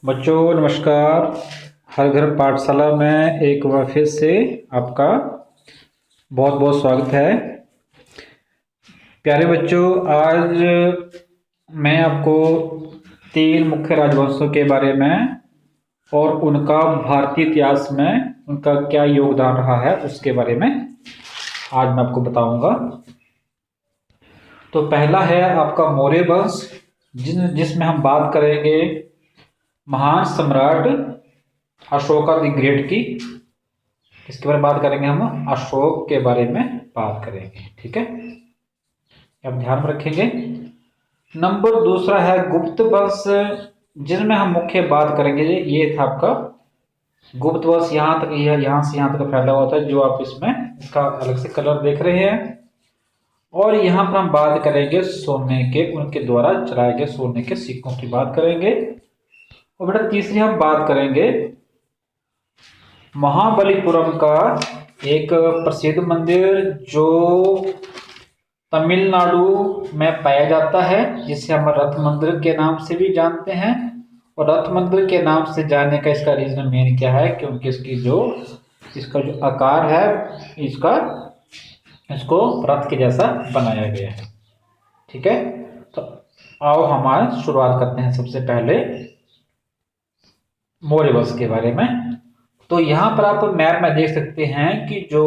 बच्चों नमस्कार। हर घर पाठशाला में एक बार फिर से आपका बहुत बहुत स्वागत है। प्यारे बच्चों, आज मैं आपको 3 मुख्य राजवंशों के बारे में और उनका भारतीय इतिहास में उनका क्या योगदान रहा है उसके बारे में आज मैं आपको बताऊंगा। तो पहला है आपका मौर्य वंश, जिसमें हम बात करेंगे महान सम्राट अशोका द ग्रेट की। इसके बारे में बात करेंगे, हम अशोक के बारे में बात करेंगे। ठीक है, आप ध्यान में रखेंगे। नंबर दूसरा है गुप्त वंश, जिसमें हम मुख्य बात करेंगे। ये था आपका गुप्त वंश, यहाँ तक यहाँ से यहाँ तक फैला हुआ था, जो आप इसमें इसका अलग से कलर देख रहे हैं। और यहाँ पर हम बात करेंगे सोने के, उनके द्वारा चलाए गए सोने के सिक्कों की बात करेंगे। और बेटा तीसरी हम बात करेंगे महाबलीपुरम का एक प्रसिद्ध मंदिर जो तमिलनाडु में पाया जाता है, जिसे हम रथ मंदिर के नाम से भी जानते हैं। और रथ मंदिर के नाम से जानने का इसका रीजन मेन क्या है, क्योंकि इसका जो आकार है इसको रथ के जैसा बनाया गया है। ठीक है, तो आओ हमारे शुरुआत करते हैं सबसे पहले मौर्य वंश के बारे में। तो यहाँ पर आप मैप में देख सकते हैं कि जो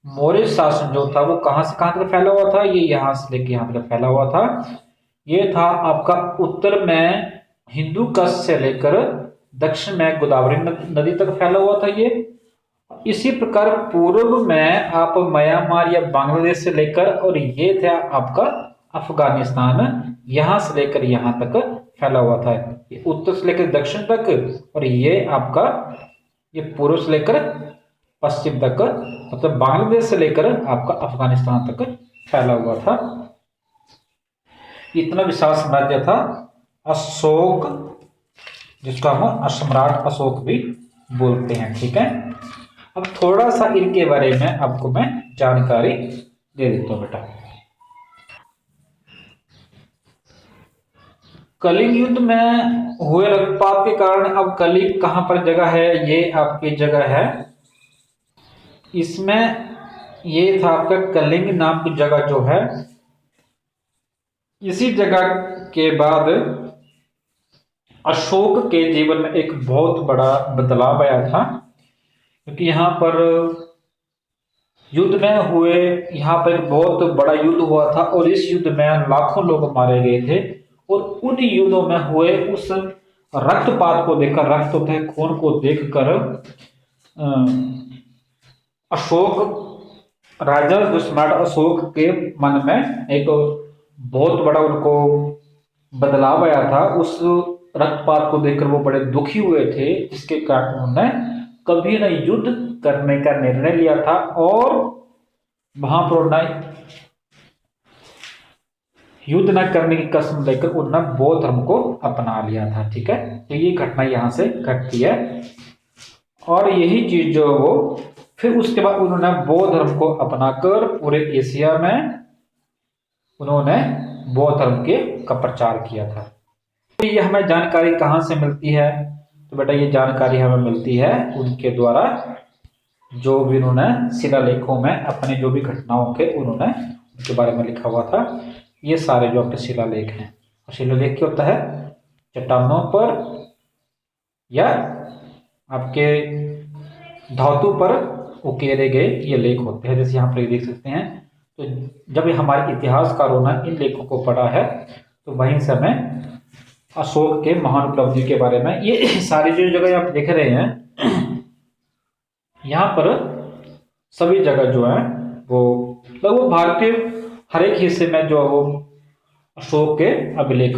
मौर्य शासन जो था वो कहां से कहां तक फैला हुआ था। ये यहां से लेके यहां तक फैला हुआ था। ये था आपका उत्तर में हिंदू कश से लेकर दक्षिण में गोदावरी नदी तक फैला हुआ था ये। इसी प्रकार पूर्व में आप म्यांमार या बांग्लादेश से लेकर, और ये था आपका अफगानिस्तान, यहां से लेकर यहां तक फैला हुआ था। ये उत्तर से लेकर दक्षिण तक, और ये आपका ये पूर्व से लेकर पश्चिम तक, मतलब बांग्लादेश से लेकर आपका अफगानिस्तान तक फैला हुआ था। इतना विशाल साम्राज्य था। अशोक, जिसको हम सम्राट अशोक भी बोलते हैं। ठीक है, अब थोड़ा सा इनके बारे में आपको मैं जानकारी दे देता हूं बेटा। कलिंग युद्ध में हुए रक्तपात के कारण अब कलिंग कहां पर जगह है, ये आपकी जगह है इसमें। ये था आपका कलिंग नाम की जगह जो है। इसी जगह के बाद अशोक के जीवन में एक बहुत बड़ा बदलाव आया था, क्योंकि यहाँ पर युद्ध में हुए, यहाँ पर एक बहुत बड़ा युद्ध हुआ था और इस युद्ध में लाखों लोग मारे गए थे। और उन युद्धों में हुए उस रक्तपात को देखकर, रक्त होता है खून को देखकर, अशोक राजा जो सम्राट अशोक के मन में एक बहुत बड़ा उनको बदलाव आया था। उस रक्तपात को देखकर वो बड़े दुखी हुए थे, जिसके कारण उन्होंने कभी न युद्ध करने का निर्णय लिया था और वहां पर उन्होंने युद्ध न करने की कसम लेकर उन्होंने बौद्ध धर्म को अपना लिया था। ठीक है, तो ये घटना यहां से घटती है। और यही चीज जो वो फिर उसके बाद उन्होंने बौद्ध धर्म को अपनाकर पूरे एशिया में उन्होंने बौद्ध धर्म का प्रचार किया था। तो ये हमें जानकारी कहाँ से मिलती है, तो बेटा ये जानकारी हमें मिलती है उनके द्वारा, जो भी उन्होंने शिलालेखों में अपने जो भी घटनाओं के उन्होंने उनके बारे में लिखा हुआ था। ये सारे जो आपके शिलालेख हैं, और शिलालेख क्या होता है, चट्टानों पर या आपके धातु पर उकेरे गए ये लेख होते हैं, जैसे यहाँ पर देख सकते हैं। तो जब हमारे इतिहासकारों ने इन लेखों को पढ़ा है तो वहीं से हमें अशोक के महान उपलब्धि के बारे में, ये सारी जो जगह आप देख रहे हैं यहाँ पर सभी जगह जो है वो लगभग भारतीय हर एक हिस्से में जो है वो अशोक के अभिलेख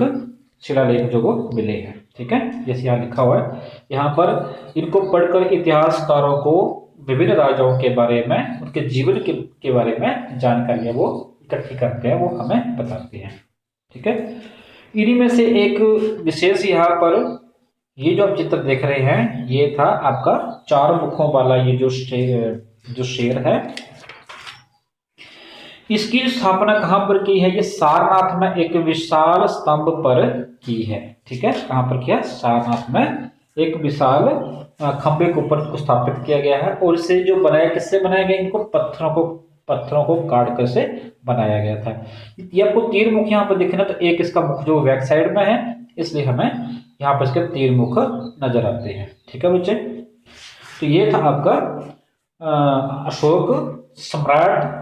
शिलालेख जो वो मिले हैं। ठीक है, जैसे यहाँ लिखा हुआ है, यहाँ पर इनको पढ़कर इतिहासकारों को विभिन्न राजाओं के बारे में, उनके जीवन के बारे में जानकारियां वो इकट्ठी करते हैं, वो हमें बताते हैं। ठीक है, इन्हीं में से एक विशेष यहाँ पर ये जो आप चित्र देख रहे हैं, ये था आपका 4 मुखों वाला ये जो शेर है। इसकी स्थापना कहां पर की है? ये सारनाथ में एक विशाल स्तंभ पर की है। ठीक है, कहां पर किया? सारनाथ में एक विशाल खंबे के ऊपर को स्थापित किया गया है। और इसे जो बनाया, किससे बनाया गया? इनको पत्थरों को काट कर से बनाया गया था। ये आपको तीन मुख यहाँ पर दिखे ना, तो एक इसका मुख जो बैक साइड में है, इसलिए हमें यहाँ पर इसके तीन मुख नजर आते हैं। ठीक है बच्चे, तो ये था आपका अशोक सम्राट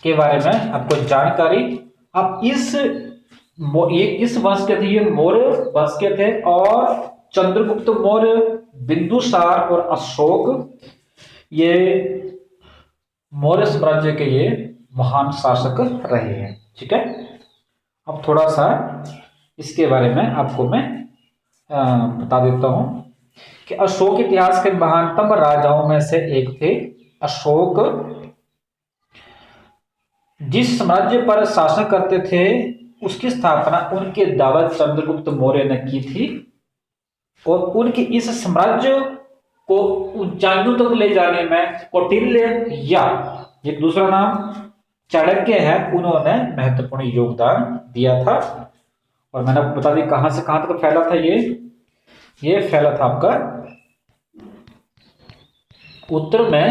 के बारे में आपको जानकारी। अब ये किस वंश के थे? ये मौर्य वंश के थे। और चंद्रगुप्त मौर्य, बिंदुसार और अशोक, ये मौर्य साम्राज्य के ये महान शासक रहे हैं। ठीक है, अब थोड़ा सा इसके बारे में आपको मैं बता देता हूं कि अशोक इतिहास के महानतम राजाओं में से एक थे। अशोक जिस साम्राज्य पर शासन करते थे, उसकी स्थापना उनके दादा चंद्रगुप्त मौर्य ने की थी। और उनके इस साम्राज्य को ऊंचाइयों तक ले जाने में कौटिल्य, या एक दूसरा नाम चाणक्य है, उन्होंने महत्वपूर्ण योगदान दिया था। और मैंने आपको बता दी कहां से कहां तक फैला था। ये फैला था आपका उत्तर में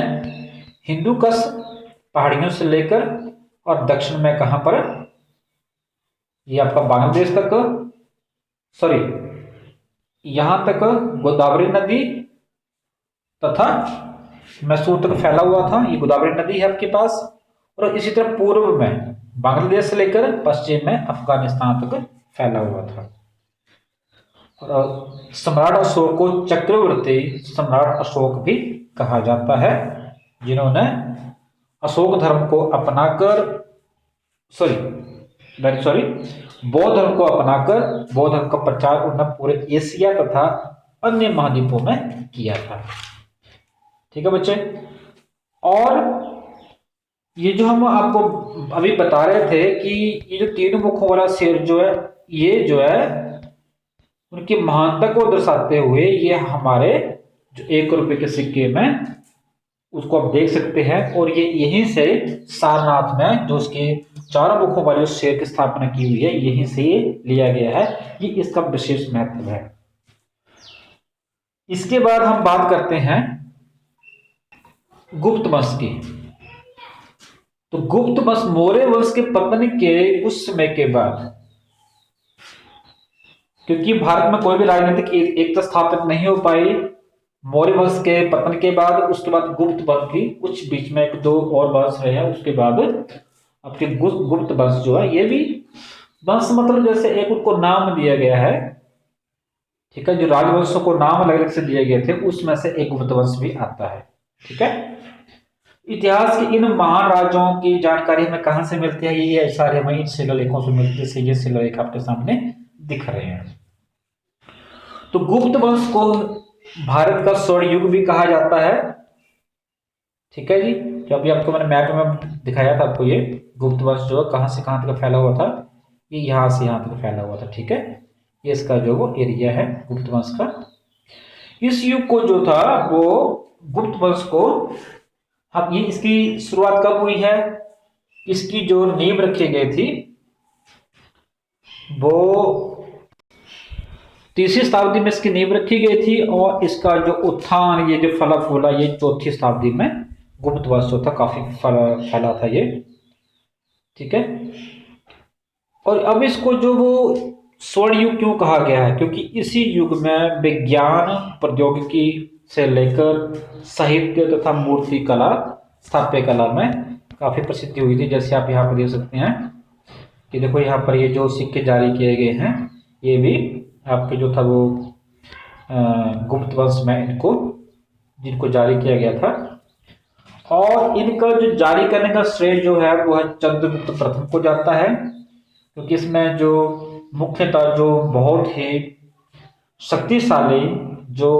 हिंदू कुश पहाड़ियों से लेकर, और दक्षिण में कहां पर? ये आपका बांग्लादेश तक, सॉरी यहां तक गोदावरी नदी तथा मैसूर तक फैला हुआ था। ये गोदावरी नदी है आपके पास। और इसी तरह पूर्व में बांग्लादेश से लेकर पश्चिम में अफगानिस्तान तक फैला हुआ था। और सम्राट अशोक को चक्रवर्ती सम्राट अशोक भी कहा जाता है, जिन्होंने अशोक धर्म को अपनाकर बौद्ध धर्म को अपनाकर बौद्ध धर्म का प्रचार उन्होंने पूरे एशिया तथा अन्य महाद्वीपों में किया था। ठीक है बच्चे, और ये जो हम आपको अभी बता रहे थे कि ये जो तीन मुखों वाला शेर जो है, ये जो है उनकी महानता को दर्शाते हुए, ये हमारे जो 1 रुपए के सिक्के में उसको आप देख सकते हैं। और ये यहीं से सारनाथ में जो उसके चारों मुखों वाले शेर की स्थापना की हुई है, यहीं से ये लिया गया है। ये इसका विशेष महत्व है। इसके बाद हम बात करते हैं गुप्त वंश की। तो गुप्त वंश मौर्य वंश के पतन के कुछ समय के बाद, क्योंकि भारत में कोई भी राजनीतिक एकता स्थापित नहीं हो पाई मौर्य वंश के पतन के बाद, उसके बाद गुप्त वंश की कुछ बीच में 1-2 और वंश रहे हैं। उसके बाद आपके गुप्त वंश जो है, ये भी वंश मतलब जैसे एक उनको नाम दिया गया है। ठीक है, जो राजवंशों को नाम अलग अलग से दिए गए थे, उसमें से एक गुप्त वंश भी आता है। ठीक है, इतिहास के इन महान राजाओं की जानकारी हमें कहां से मिलती है? ये सारे हमें इन शिलालेखों से मिलती है। ये शिलालेख आपके सामने दिख रहे हैं। तो गुप्त वंश को भारत का स्वर्ण युग भी कहा जाता है। ठीक है जी, जो अभी आपको मैंने मैप में दिखाया था आपको, ये गुप्त वंश जो कहां से कहां तक फैला हुआ था, ये यहां से यहां तक फैला हुआ था। ठीक है, ये इसका जो वो एरिया है गुप्त वंश का। इस युग को जो था वो गुप्त वंश को, अब ये इसकी शुरुआत कब हुई है? इसकी जो नींव रखी गई थी वो 3वीं शताब्दी में इसकी नींव रखी गई थी। और इसका जो उत्थान, ये जो फला फूला, ये 4वीं शताब्दी में गुप्त वंश जो था काफी फैला था ये। ठीक है, और अब इसको जो वो स्वर्ण युग क्यों कहा गया है? क्योंकि इसी युग में विज्ञान, प्रौद्योगिकी से लेकर साहित्य तथा मूर्ति कला, स्थापत्य कला में काफी प्रसिद्धि हुई थी। जैसे आप यहाँ पर देख सकते हैं कि देखो यहाँ पर ये जो सिक्के जारी किए गए हैं, ये भी आपके जो था वो गुप्त वंश में जिनको जारी किया गया था। और इनका जो जारी करने का श्रेय जो है वो है चंद्रगुप्त प्रथम को जाता है, क्योंकि इसमें जो मुख्यतः जो बहुत ही शक्तिशाली जो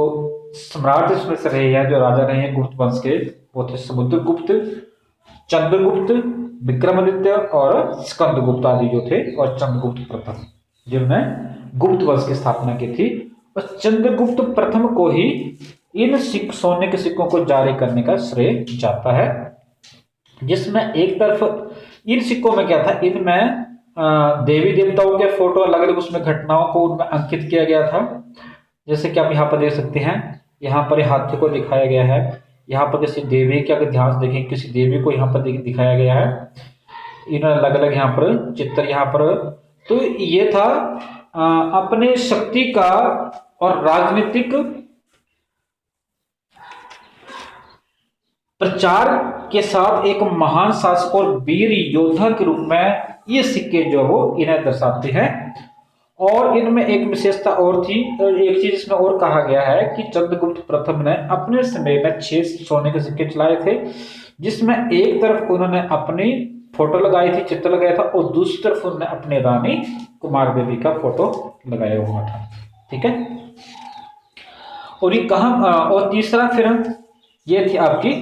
सम्राट इसमें से रहे हैं, जो राजा रहे हैं गुप्त वंश के, वो थे समुद्रगुप्त, चंद्रगुप्त, विक्रमादित्य और स्कंदगुप्त आदि जो थे, और चंद्रगुप्त प्रथम जिन्होंने गुप्त वंश की स्थापना की थी। और चंद्रगुप्त प्रथम को ही इन सोने के सिक्कों को जारी करने का श्रेय जाता है। जिसमें एक तरफ इन सिक्कों में क्या था, इनमें देवी देवताओं के फोटो अलग अलग उसमें घटनाओं को उनमें अंकित किया गया था। जैसे कि आप यहाँ पर देख सकते हैं, यहाँ पर हाथी को दिखाया गया है, यहाँ पर किसी देवी के अगर ध्यान से देखें किसी देवी को यहाँ पर दिखाया गया है, इन अलग अलग यहाँ पर चित्र यहाँ पर। तो ये था अपने शक्ति का और राजनीतिक प्रचार के साथ एक महान शासक और वीर योद्धा के रूप में ये सिक्के जो वो इन्हें दर्शाते हैं। और इनमें एक विशेषता और थी, एक चीज इसमें और कहा गया है कि चंद्रगुप्त प्रथम ने अपने समय में 6 सोने के सिक्के चलाए थे, जिसमें एक तरफ उन्होंने अपनी फोटो लगाई थी, चित्र लगाया था, और दूसरी तरफ उन्होंने अपनी रानी कुमार देवी का फोटो लगाया हुआ था। ठीक है, और ये कहा, और तीसरा फिर ये थी आपकी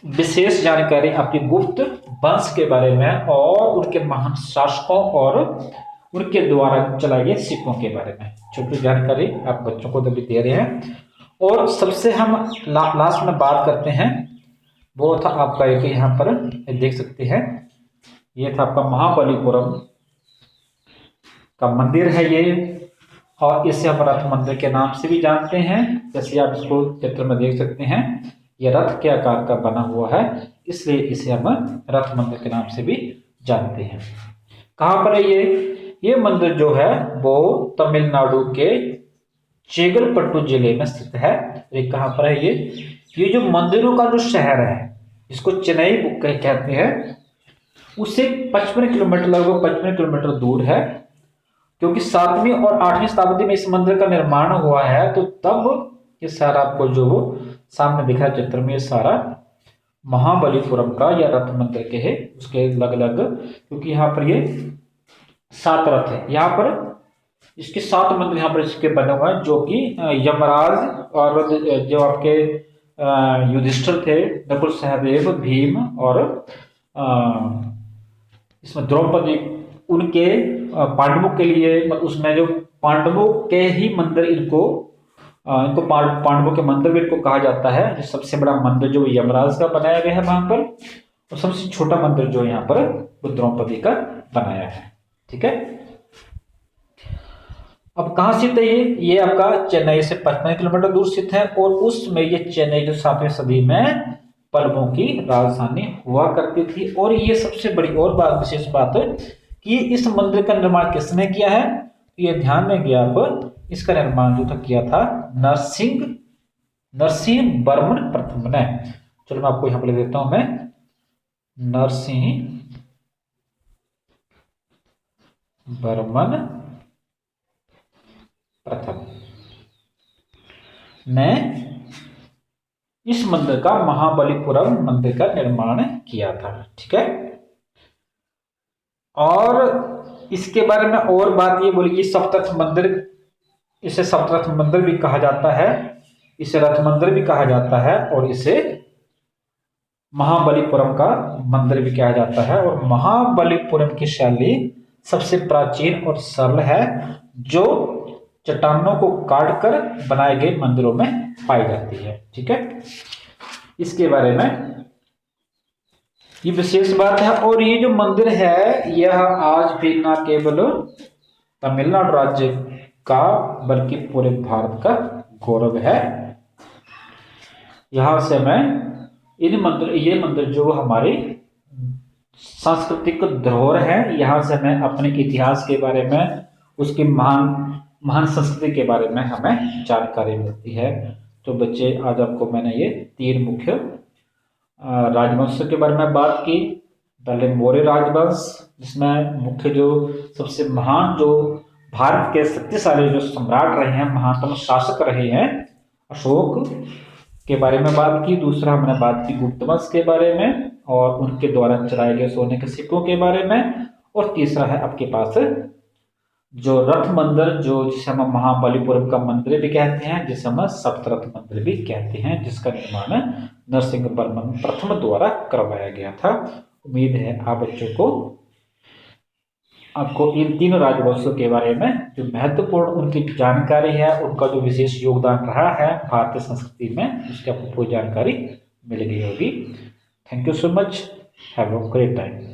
विशेष जानकारी आपकी गुप्त वंश के बारे में और उनके महान शासकों और उनके द्वारा चलाए गए सिक्कों के बारे में छोटी जानकारी आप बच्चों को भी दे रहे हैं। और सबसे हम लास्ट में बात करते हैं, वो था आपका एक यहाँ पर देख सकते हैं, ये था आपका महाबलीपुरम का मंदिर है ये, और इसे हम रथ मंदिर के नाम से भी जानते हैं। जैसे आप इसको चित्र में देख सकते हैं, ये रथ के आकार का बना हुआ है, इसलिए इसे हम रथ मंदिर के नाम से भी जानते हैं। कहाँ पर है ये मंदिर जो है वो तमिलनाडु के चेंगलपट्टू जिले में स्थित है। ये कहाँ पर है ये जो मंदिरों का जो शहर है, इसको चेन्नई कहते हैं, उससे 55 किलोमीटर, लगभग 55 किलोमीटर दूर है। क्योंकि 7वीं और 8वीं शताब्दी में इस मंदिर का निर्माण हुआ है, तो तब ये सारा आपको जो सामने दिख रहा है चित्र में, ये सारा महाबलीपुरम का या रथ मंदिर के है, उसके अलग अलग, क्योंकि यहाँ पर ये 7 रथ है, यहाँ पर इसके 7 मंदिर यहाँ पर इसके बने हुए हैं, जो कि यमराज और जो आपके युधिष्ठिर थे, नकुल सहदेव, भीम और इसमें द्रौपदी, उनके पांडवों के लिए, उसमें जो पांडवों के ही मंदिर इनको पांडवों के मंदिर भी इनको कहा जाता है। जो सबसे बड़ा मंदिर जो यमराज का बनाया गया है वहां पर, और सबसे छोटा मंदिर जो यहाँ पर वो द्रौपदी का बनाया है। ठीक है, अब कहाँ स्थित है ये आपका चेन्नई से 55 किलोमीटर दूर स्थित है, और उसमें ये चेन्नई जो 7वीं सदी में पल्लवों की राजधानी हुआ करती थी। और ये सबसे बड़ी और विशेष बात है कि इस मंदिर का निर्माण किसने किया है, तो ये ध्यान में गया आप, इसका निर्माण जो था किया था नरसिंह वर्मन प्रथम ने। चलो मैं आपको यहां पर लिख देता हूं, मैं नरसिंह वर्मन प्रथम ने इस मंदिर का, महाबलीपुरम मंदिर का निर्माण किया था। ठीक है, और इसके बारे में और बात ये बोली, सप्तरथ मंदिर, इसे सप्तरथ मंदिर भी कहा जाता है, इसे रथ मंदिर भी कहा जाता है, और इसे महाबलीपुरम का मंदिर भी कहा जाता है। और महाबलीपुरम की शैली सबसे प्राचीन और सरल है, जो चट्टानों को काटकर बनाए गए मंदिरों में पाई जाती है। ठीक है, इसके बारे में ये विशेष बात है। और ये जो मंदिर है, यह आज भी न केवल तमिलनाडु राज्य का बल्कि पूरे भारत का गौरव है। यहां से मैं ये मंदिर जो हमारी सांस्कृतिक धरोहर है, यहां से मैं अपने इतिहास के बारे में, उसकी महान संस्कृति के बारे में हमें जानकारी मिलती है। तो बच्चे, आज आपको मैंने ये 3 मुख्य राजवंशों के बारे में बात की। पहले मौर्य राजवंश, जिसमें मुख्य जो सबसे महान, जो भारत के शक्तिशाली जो सम्राट रहे हैं, महानतम शासक रहे हैं, अशोक के बारे में बात की। दूसरा हमने बात की गुप्त वंश के बारे में और उनके द्वारा चलाए गए सोने के सिक्कों के बारे में। और तीसरा है आपके पास जो रथ मंदिर, जो जिसे हम महाबलीपुरम का मंदिर भी कहते हैं, जिसे हम सप्तरथ मंदिर भी कहते हैं, जिसका निर्माण नरसिंह वर्मन प्रथम द्वारा करवाया गया था। उम्मीद है आप बच्चों को, आपको इन 3 राजवंशों के बारे में जो महत्वपूर्ण उनकी जानकारी है, उनका जो विशेष योगदान रहा है भारतीय संस्कृति में, उसकी आपको पूरी जानकारी मिल गई होगी। Thank you so much, have a great time.